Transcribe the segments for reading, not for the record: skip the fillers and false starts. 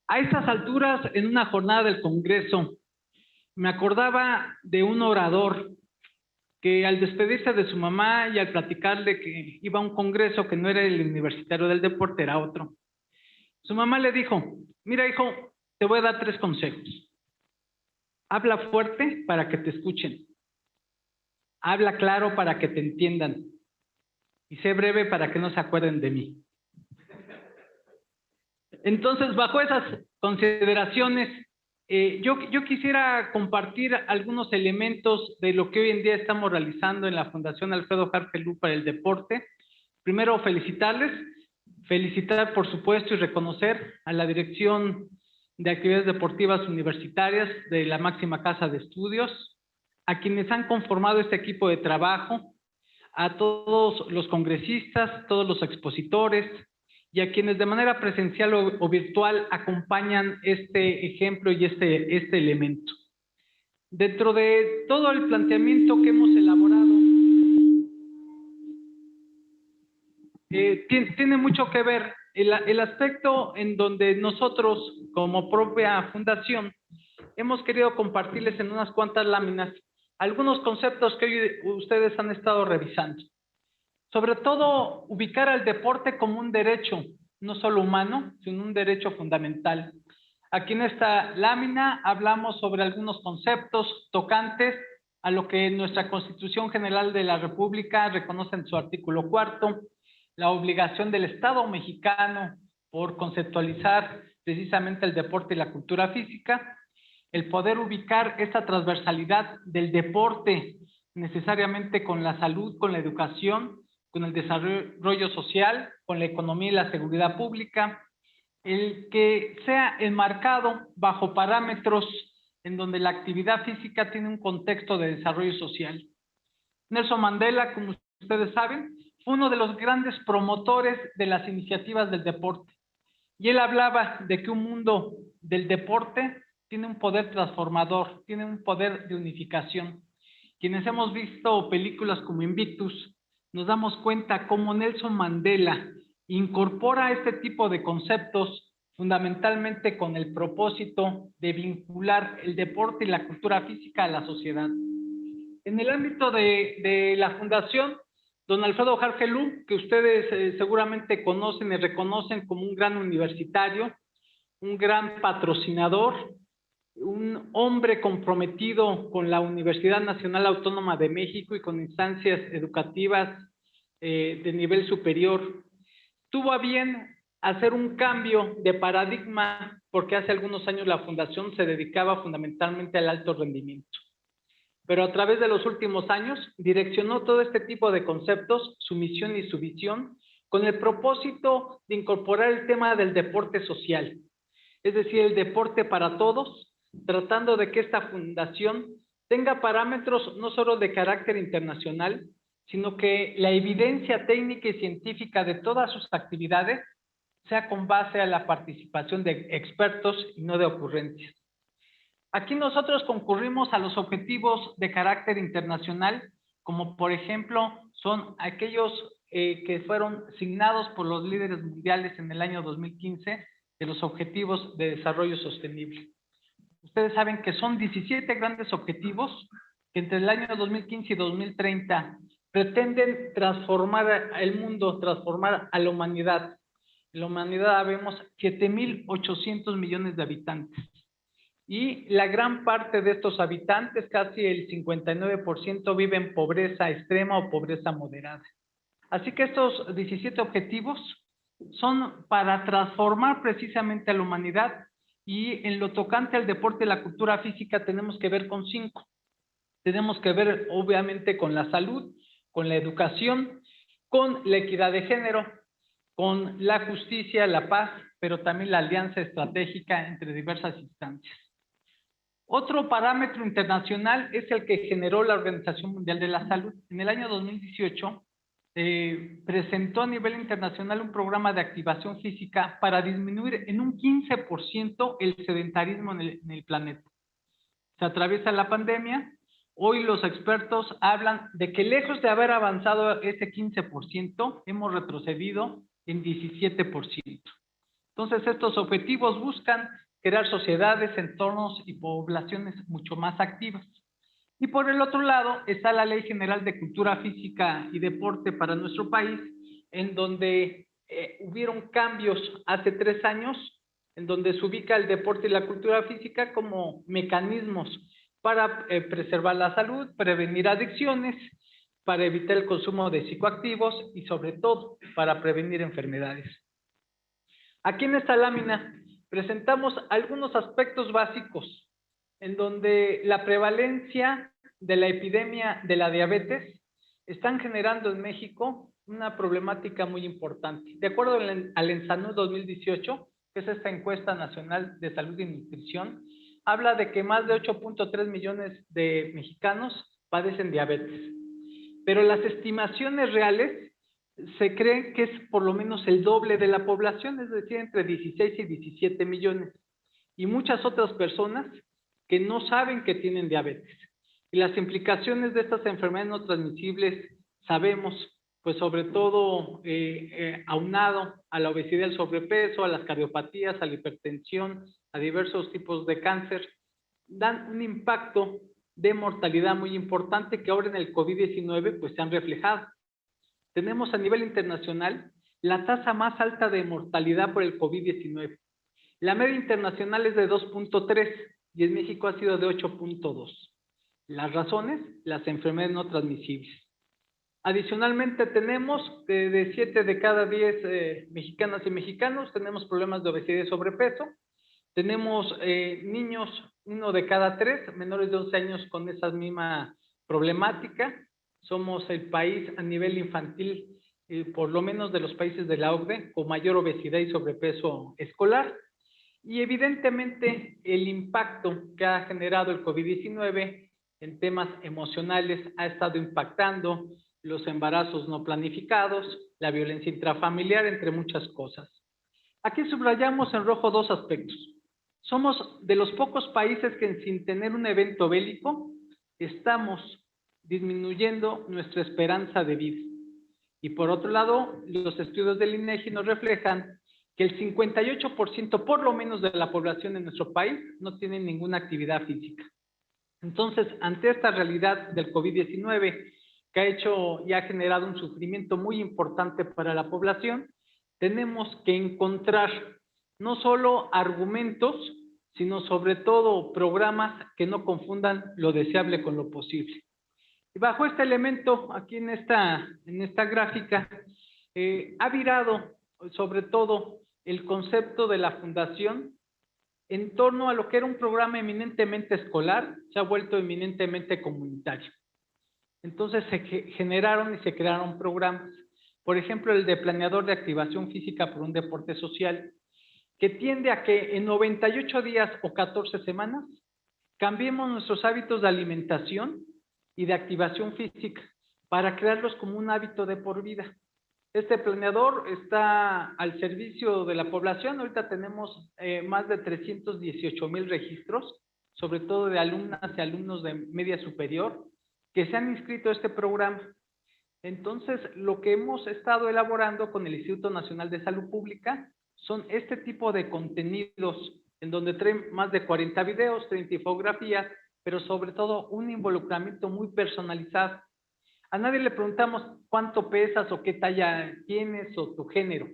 A estas alturas, en una jornada del Congreso, me acordaba de un orador que al despedirse de su mamá y al platicarle que iba a un congreso que no era el universitario del deporte, era otro, su mamá le dijo: mira, hijo, te voy a dar 3 consejos. Habla fuerte para que te escuchen, habla claro para que te entiendan y sé breve para que no se acuerden de mí. Entonces, bajo esas consideraciones, yo quisiera compartir algunos elementos de lo que hoy en día estamos realizando en la Fundación Alfredo Harpelú para el deporte. Primero, felicitar por supuesto y reconocer a la Dirección de Actividades Deportivas Universitarias de la máxima casa de estudios, a quienes han conformado este equipo de trabajo, a todos los congresistas, todos los expositores, y a quienes de manera presencial o virtual acompañan este ejemplo y este elemento. Dentro de todo el planteamiento que hemos elaborado, tiene mucho que ver el aspecto en donde nosotros, como propia fundación, hemos querido compartirles en unas cuantas láminas algunos conceptos que hoy ustedes han estado revisando. Sobre todo, ubicar al deporte como un derecho, no solo humano, sino un derecho fundamental. Aquí en esta lámina hablamos sobre algunos conceptos tocantes a lo que nuestra Constitución General de la República reconoce en su artículo 4, la obligación del Estado mexicano por conceptualizar precisamente el deporte y la cultura física, el poder ubicar esta transversalidad del deporte necesariamente con la salud, con la educación, con el desarrollo social, con la economía y la seguridad pública, el que sea enmarcado bajo parámetros en donde la actividad física tiene un contexto de desarrollo social. Nelson Mandela, como ustedes saben, fue uno de los grandes promotores de las iniciativas del deporte. Y él hablaba de que un mundo del deporte tiene un poder transformador, tiene un poder de unificación. Quienes hemos visto películas como Invictus, nos damos cuenta cómo Nelson Mandela incorpora este tipo de conceptos fundamentalmente con el propósito de vincular el deporte y la cultura física a la sociedad. En el ámbito de la fundación, don Alfredo Harpelú, que ustedes seguramente conocen y reconocen como un gran universitario, un gran patrocinador, un hombre comprometido con la Universidad Nacional Autónoma de México y con instancias educativas de nivel superior, tuvo a bien hacer un cambio de paradigma porque hace algunos años la fundación se dedicaba fundamentalmente al alto rendimiento. Pero a través de los últimos años direccionó todo este tipo de conceptos, su misión y su visión, con el propósito de incorporar el tema del deporte social, es decir, el deporte para todos, tratando de que esta fundación tenga parámetros no solo de carácter internacional, sino que la evidencia técnica y científica de todas sus actividades sea con base a la participación de expertos y no de ocurrencias. Aquí nosotros concurrimos a los objetivos de carácter internacional, como por ejemplo son aquellos que fueron signados por los líderes mundiales en el año 2015 de los Objetivos de Desarrollo Sostenible. Ustedes saben que son 17 grandes objetivos que entre el año 2015 y 2030 pretenden transformar el mundo, transformar a la humanidad. En la humanidad vemos 7.800 millones de habitantes. Y la gran parte de estos habitantes, casi el 59%, vive en pobreza extrema o pobreza moderada. Así que estos 17 objetivos son para transformar precisamente a la humanidad, y en lo tocante al deporte y la cultura física tenemos que ver con 5. Tenemos que ver obviamente con la salud, con la educación, con la equidad de género, con la justicia, la paz, pero también la alianza estratégica entre diversas instancias. Otro parámetro internacional es el que generó la Organización Mundial de la Salud. En el año 2018 presentó a nivel internacional un programa de activación física para disminuir en un 15% el sedentarismo en el planeta. Se atraviesa la pandemia. Hoy los expertos hablan de que lejos de haber avanzado ese 15%, hemos retrocedido en 17%. Entonces, estos objetivos buscan crear sociedades, entornos y poblaciones mucho más activas. Y por el otro lado está la Ley General de Cultura Física y Deporte para nuestro país, en donde hubieron cambios hace 3 años, en donde se ubica el deporte y la cultura física como mecanismos para preservar la salud, prevenir adicciones, para evitar el consumo de psicoactivos y sobre todo para prevenir enfermedades. Aquí en esta lámina presentamos algunos aspectos básicos en donde la prevalencia de la epidemia de la diabetes están generando en México una problemática muy importante. De acuerdo al ENSANU 2018, que es esta encuesta nacional de salud y nutrición, habla de que más de 8.3 millones de mexicanos padecen diabetes. Pero las estimaciones reales se cree que es por lo menos el doble de la población, es decir, entre 16 y 17 millones. Y muchas otras personas que no saben que tienen diabetes. Y las implicaciones de estas enfermedades no transmisibles sabemos, pues sobre todo aunado a la obesidad, al sobrepeso, a las cardiopatías, a la hipertensión, a diversos tipos de cáncer, dan un impacto de mortalidad muy importante que ahora en el COVID-19 pues se han reflejado. Tenemos a nivel internacional la tasa más alta de mortalidad por el COVID-19. La media internacional es de 2.3 y en México ha sido de 8.2. Las razones, las enfermedades no transmisibles. Adicionalmente tenemos que de 7 de cada 10 mexicanas y mexicanos tenemos problemas de obesidad y sobrepeso. Tenemos niños, 1 de cada 3, menores de 11 años con esa misma problemática. Somos el país a nivel infantil, por lo menos de los países de la OCDE, con mayor obesidad y sobrepeso escolar. Y evidentemente el impacto que ha generado el COVID-19 en temas emocionales ha estado impactando los embarazos no planificados, la violencia intrafamiliar, entre muchas cosas. Aquí subrayamos en rojo 2 aspectos. Somos de los pocos países que sin tener un evento bélico estamos disminuyendo nuestra esperanza de vida. Y por otro lado, los estudios del INEGI nos reflejan que el 58% por lo menos de la población en nuestro país no tiene ninguna actividad física. Entonces, ante esta realidad del COVID-19, que ha hecho y ha generado un sufrimiento muy importante para la población, tenemos que encontrar no solo argumentos, sino sobre todo programas que no confundan lo deseable con lo posible. Y bajo este elemento, aquí en esta gráfica, ha virado sobre todo el concepto de la fundación en torno a lo que era un programa eminentemente escolar, se ha vuelto eminentemente comunitario. Entonces se generaron y se crearon programas, por ejemplo el de planeador de activación física por un deporte social, que tiende a que en 98 días o 14 semanas cambiemos nuestros hábitos de alimentación y de activación física para crearlos como un hábito de por vida. Este planeador está al servicio de la población. Ahorita tenemos más de 318,000 registros, sobre todo de alumnas y alumnos de media superior, que se han inscrito a este programa. Entonces, lo que hemos estado elaborando con el Instituto Nacional de Salud Pública son este tipo de contenidos en donde traen más de 40 videos, 30 infografías, pero sobre todo un involucramiento muy personalizado. A nadie le preguntamos cuánto pesas o qué talla tienes o tu género.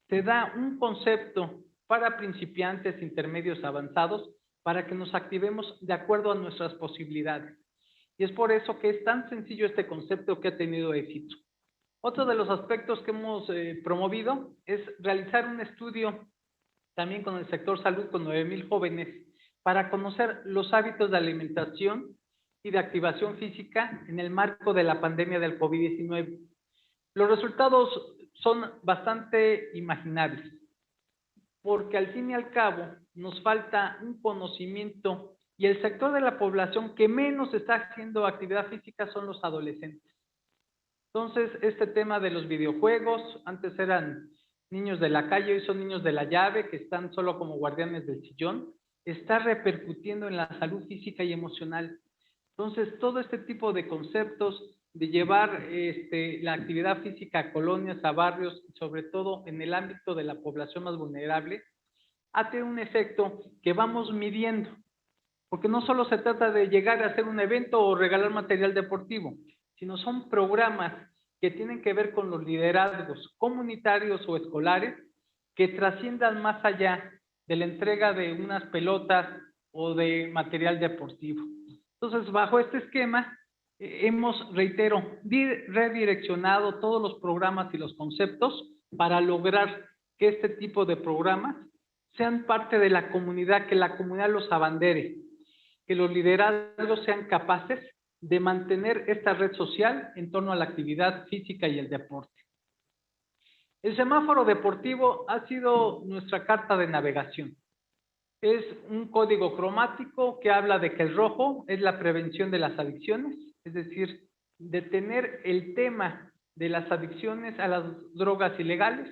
Se da un concepto para principiantes, intermedios, avanzados, para que nos activemos de acuerdo a nuestras posibilidades. Y es por eso que es tan sencillo este concepto que ha tenido éxito. Otro de los aspectos que hemos promovido es realizar un estudio también con el sector salud con 9,000 jóvenes para conocer los hábitos de alimentación y de activación física en el marco de la pandemia del COVID-19. Los resultados son bastante imaginables, porque al fin y al cabo nos falta un conocimiento y el sector de la población que menos está haciendo actividad física son los adolescentes. Entonces, este tema de los videojuegos, antes eran niños de la calle, hoy son niños de la llave que están solo como guardianes del sillón, está repercutiendo en la salud física y emocional. Entonces, todo este tipo de conceptos de llevar la actividad física a colonias, a barrios, sobre todo en el ámbito de la población más vulnerable, ha tenido un efecto que vamos midiendo, porque no solo se trata de llegar a hacer un evento o regalar material deportivo, sino son programas que tienen que ver con los liderazgos comunitarios o escolares que trasciendan más allá de la entrega de unas pelotas o de material deportivo. Entonces, bajo este esquema, hemos, reitero, redireccionado todos los programas y los conceptos para lograr que este tipo de programas sean parte de la comunidad, que la comunidad los abandere, que los liderazgos sean capaces de mantener esta red social en torno a la actividad física y el deporte. El semáforo deportivo ha sido nuestra carta de navegación. Es un código cromático que habla de que el rojo es la prevención de las adicciones, es decir, detener el tema de las adicciones a las drogas ilegales,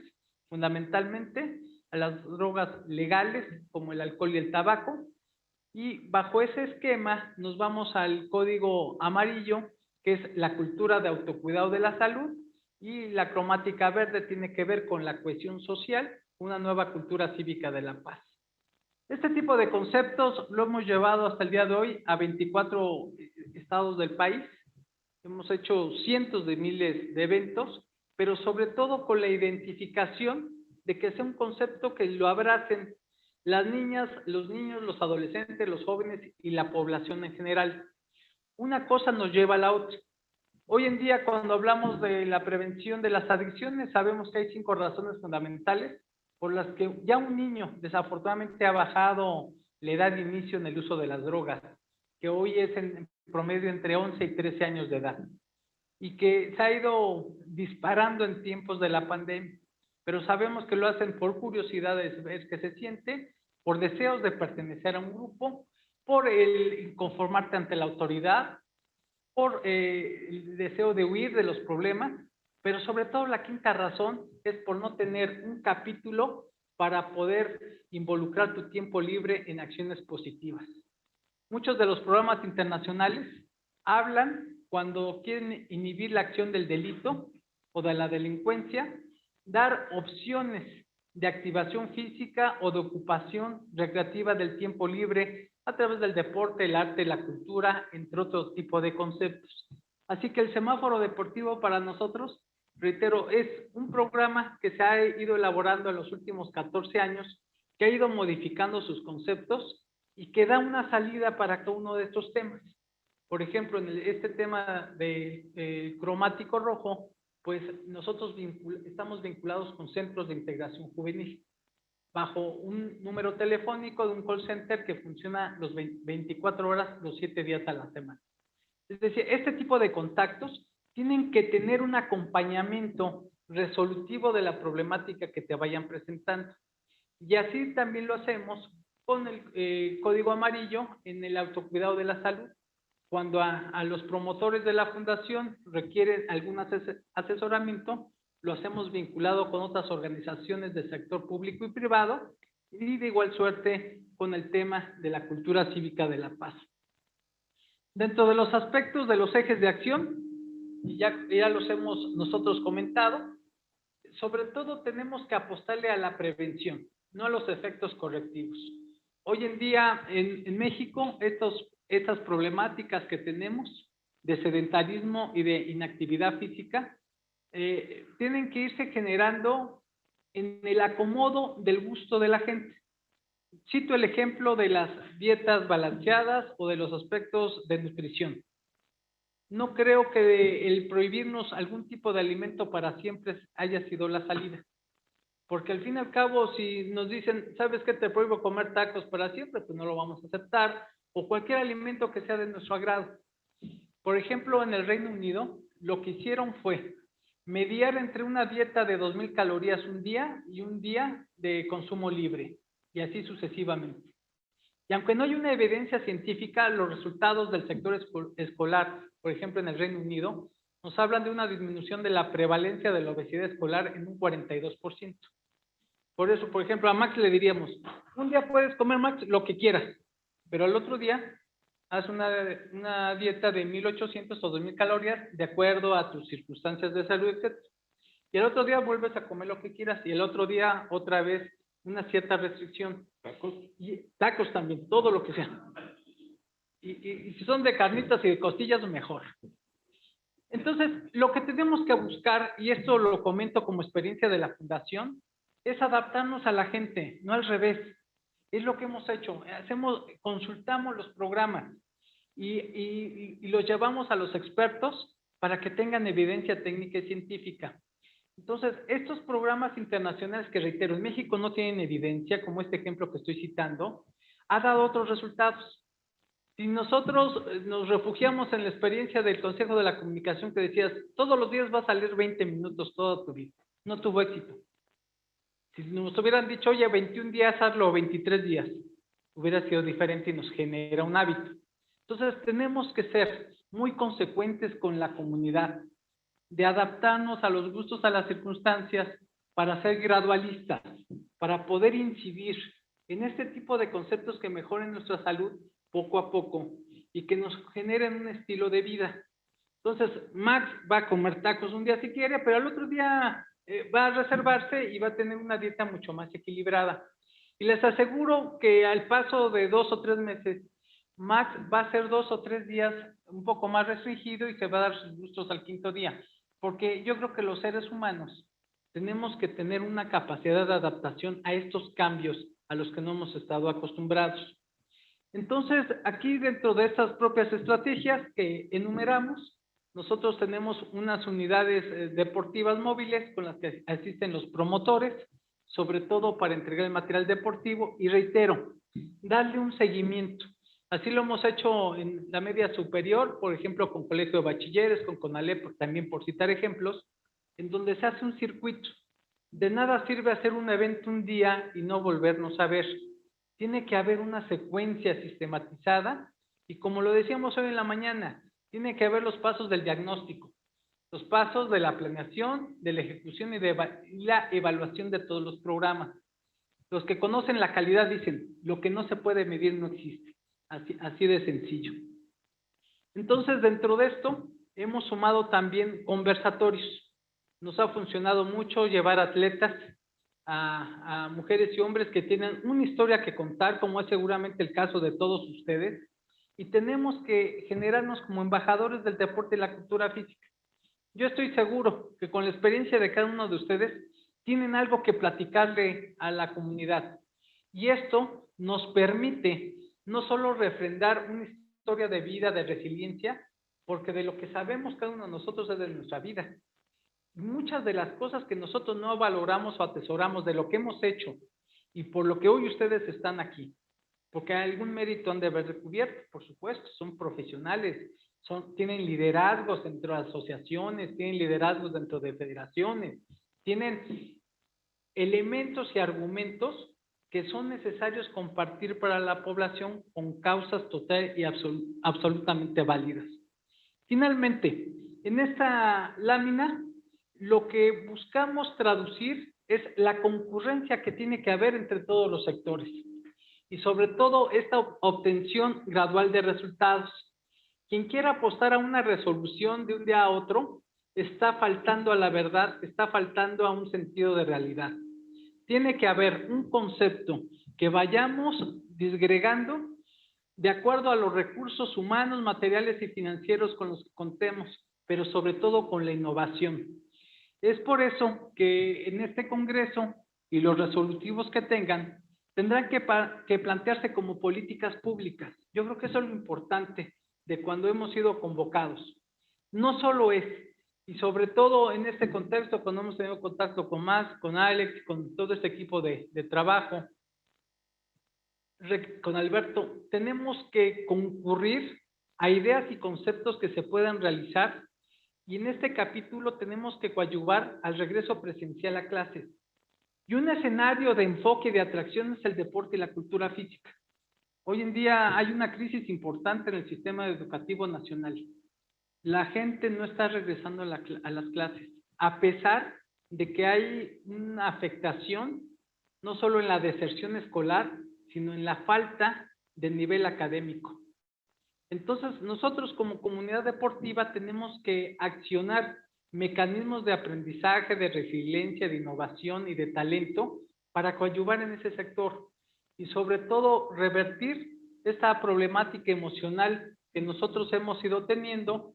fundamentalmente a las drogas legales como el alcohol y el tabaco, y bajo ese esquema nos vamos al código amarillo, que es la cultura de autocuidado de la salud, y la cromática verde tiene que ver con la cohesión social, una nueva cultura cívica de la paz. Este tipo de conceptos lo hemos llevado hasta el día de hoy a 24 estados del país. Hemos hecho cientos de miles de eventos, pero sobre todo con la identificación de que sea un concepto que lo abracen las niñas, los niños, los adolescentes, los jóvenes y la población en general. Una cosa nos lleva a la otra. Hoy en día, cuando hablamos de la prevención de las adicciones, sabemos que hay 5 razones fundamentales por las que ya un niño desafortunadamente ha bajado la edad de inicio en el uso de las drogas, que hoy es en promedio entre 11 y 13 años de edad, y que se ha ido disparando en tiempos de la pandemia, pero sabemos que lo hacen por curiosidad de ver qué se siente, por deseos de pertenecer a un grupo, por el conformarte ante la autoridad, por el deseo de huir de los problemas, pero sobre todo la quinta razón es por no tener un capítulo para poder involucrar tu tiempo libre en acciones positivas. Muchos de los programas internacionales hablan cuando quieren inhibir la acción del delito o de la delincuencia, dar opciones de activación física o de ocupación recreativa del tiempo libre a través del deporte, el arte, la cultura, entre otros tipos de conceptos. Así que el semáforo deportivo para nosotros, reitero, es un programa que se ha ido elaborando en los últimos 14 años, que ha ido modificando sus conceptos y que da una salida para cada uno de estos temas. Por ejemplo, en este tema de cromático rojo, pues nosotros estamos vinculados con centros de integración juvenil, bajo un número telefónico de un call center que funciona los 24 horas, los 7 días a la semana. Es decir, este tipo de contactos tienen que tener un acompañamiento resolutivo de la problemática que te vayan presentando. Y así también lo hacemos con el código amarillo en el autocuidado de la salud. Cuando a los promotores de la fundación requieren algún asesoramiento, lo hacemos vinculado con otras organizaciones del sector público y privado, y de igual suerte con el tema de la cultura cívica de la paz. Dentro de los aspectos de los ejes de acción, y ya los hemos nosotros comentado, sobre todo tenemos que apostarle a la prevención, no a los efectos correctivos. Hoy en día en México, estas problemáticas que tenemos de sedentarismo y de inactividad física tienen que irse generando en el acomodo del gusto de la gente. Cito el ejemplo de las dietas balanceadas o de los aspectos de nutrición. No creo que el prohibirnos algún tipo de alimento para siempre haya sido la salida. Porque al fin y al cabo, si nos dicen, ¿sabes qué? Te prohíbo comer tacos para siempre, pues no lo vamos a aceptar. O cualquier alimento que sea de nuestro agrado. Por ejemplo, en el Reino Unido, lo que hicieron fue mediar entre una dieta de 2,000 calorías un día y un día de consumo libre. Y así sucesivamente. Y aunque no hay una evidencia científica, los resultados del sector escolar, por ejemplo en el Reino Unido, nos hablan de una disminución de la prevalencia de la obesidad escolar en un 42%. Por eso, por ejemplo, a Max le diríamos, un día puedes comer, Max, lo que quieras, pero al otro día haz una dieta de 1800 o 2000 calorías de acuerdo a tus circunstancias de salud, etc. Y el otro día vuelves a comer lo que quieras y el otro día otra vez una cierta restricción. Tacos. Y tacos también, todo lo que sea. Y si son de carnitas y de costillas, mejor. Entonces, lo que tenemos que buscar, y esto lo comento como experiencia de la fundación, es adaptarnos a la gente, no al revés. Es lo que hemos hecho. Consultamos los programas y los llevamos a los expertos para que tengan evidencia técnica y científica. Entonces, estos programas internacionales que reitero, en México no tienen evidencia, como este ejemplo que estoy citando, ha dado otros resultados. Si nosotros nos refugiamos en la experiencia del Consejo de la Comunicación que decías, todos los días vas a leer 20 minutos toda tu vida, no tuvo éxito. Si nos hubieran dicho, oye, 21 días, hazlo 23 días, hubiera sido diferente y nos genera un hábito. Entonces, tenemos que ser muy consecuentes con la comunidad, de adaptarnos a los gustos, a las circunstancias, para ser gradualistas, para poder incidir en este tipo de conceptos que mejoren nuestra salud poco a poco y que nos generen un estilo de vida. Entonces, Max va a comer tacos un día si quiere, pero al otro día va a reservarse y va a tener una dieta mucho más equilibrada. Y les aseguro que al paso de 2 o 3 meses, Max va a ser 2 o 3 días un poco más restringido y se va a dar sus gustos al quinto día. Porque yo creo que los seres humanos tenemos que tener una capacidad de adaptación a estos cambios a los que no hemos estado acostumbrados. Entonces, aquí dentro de estas propias estrategias que enumeramos, nosotros tenemos unas unidades deportivas móviles con las que asisten los promotores, sobre todo para entregar el material deportivo y reitero, darle un seguimiento. Así lo hemos hecho en la media superior, por ejemplo, con Colegio de Bachilleres, con CONALEP, también por citar ejemplos, en donde se hace un circuito. De nada sirve hacer un evento un día y no volvernos a ver. Tiene que haber una secuencia sistematizada y como lo decíamos hoy en la mañana, tiene que haber los pasos del diagnóstico, los pasos de la planeación, de la ejecución y de la evaluación de todos los programas. Los que conocen la calidad dicen, lo que no se puede medir no existe. Así de sencillo. Entonces, dentro de esto, hemos sumado también conversatorios. Nos ha funcionado mucho llevar atletas a mujeres y hombres que tienen una historia que contar, como es seguramente el caso de todos ustedes, y tenemos que generarnos como embajadores del deporte y la cultura física. Yo estoy seguro que con la experiencia de cada uno de ustedes tienen algo que platicarle a la comunidad. Y esto nos permite no solo refrendar una historia de vida, de resiliencia, porque de lo que sabemos cada uno de nosotros es de nuestra vida. Muchas de las cosas que nosotros no valoramos o atesoramos de lo que hemos hecho y por lo que hoy ustedes están aquí, porque algún mérito han de haber descubierto, por supuesto, son profesionales, tienen liderazgos dentro de asociaciones, tienen liderazgos dentro de federaciones, tienen elementos y argumentos que son necesarios compartir para la población con causas total y absolutamente válidas. Finalmente, en esta lámina, lo que buscamos traducir es la concurrencia que tiene que haber entre todos los sectores y sobre todo esta obtención gradual de resultados. Quien quiera apostar a una resolución de un día a otro está faltando a la verdad, está faltando a un sentido de realidad. Tiene que haber un concepto que vayamos disgregando de acuerdo a los recursos humanos, materiales y financieros con los que contemos, pero sobre todo con la innovación. Es por eso que en este congreso y los resolutivos que tengan, tendrán que plantearse como políticas públicas. Yo creo que eso es lo importante de cuando hemos sido convocados. No solo es, y sobre todo en este contexto, cuando hemos tenido contacto con Max, con Alex, con todo este equipo de trabajo, con Alberto, tenemos que concurrir a ideas y conceptos que se puedan realizar y en este capítulo tenemos que coadyuvar al regreso presencial a clases. Y un escenario de enfoque y de atracción es el deporte y la cultura física. Hoy en día hay una crisis importante en el sistema educativo nacional. La gente no está regresando a las clases, a pesar de que hay una afectación no solo en la deserción escolar, sino en la falta de nivel académico. Entonces, nosotros como comunidad deportiva tenemos que accionar mecanismos de aprendizaje, de resiliencia, de innovación y de talento para coadyuvar en ese sector y sobre todo revertir esta problemática emocional que nosotros hemos ido teniendo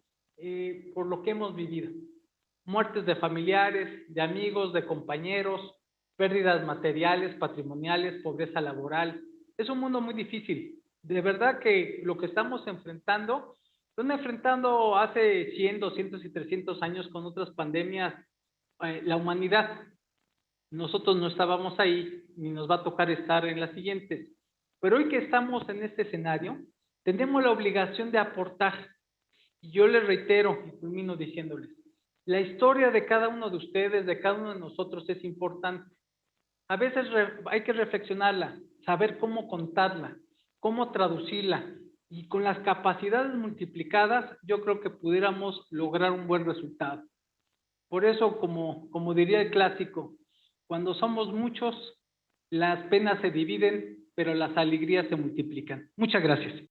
por lo que hemos vivido. Muertes de familiares, de amigos, de compañeros, pérdidas materiales, patrimoniales, pobreza laboral. Es un mundo muy difícil. De verdad que lo que estamos enfrentando, lo han enfrentando hace 100, 200 y 300 años con otras pandemias, la humanidad. Nosotros no estábamos ahí, ni nos va a tocar estar en las siguientes. Pero hoy que estamos en este escenario, tenemos la obligación de aportar. Y yo les reitero y culmino diciéndoles, la historia de cada uno de ustedes, de cada uno de nosotros es importante. A veces hay que reflexionarla, saber cómo contarla, cómo traducirla. Y con las capacidades multiplicadas, yo creo que pudiéramos lograr un buen resultado. Por eso, como diría el clásico, cuando somos muchos, las penas se dividen, pero las alegrías se multiplican. Muchas gracias.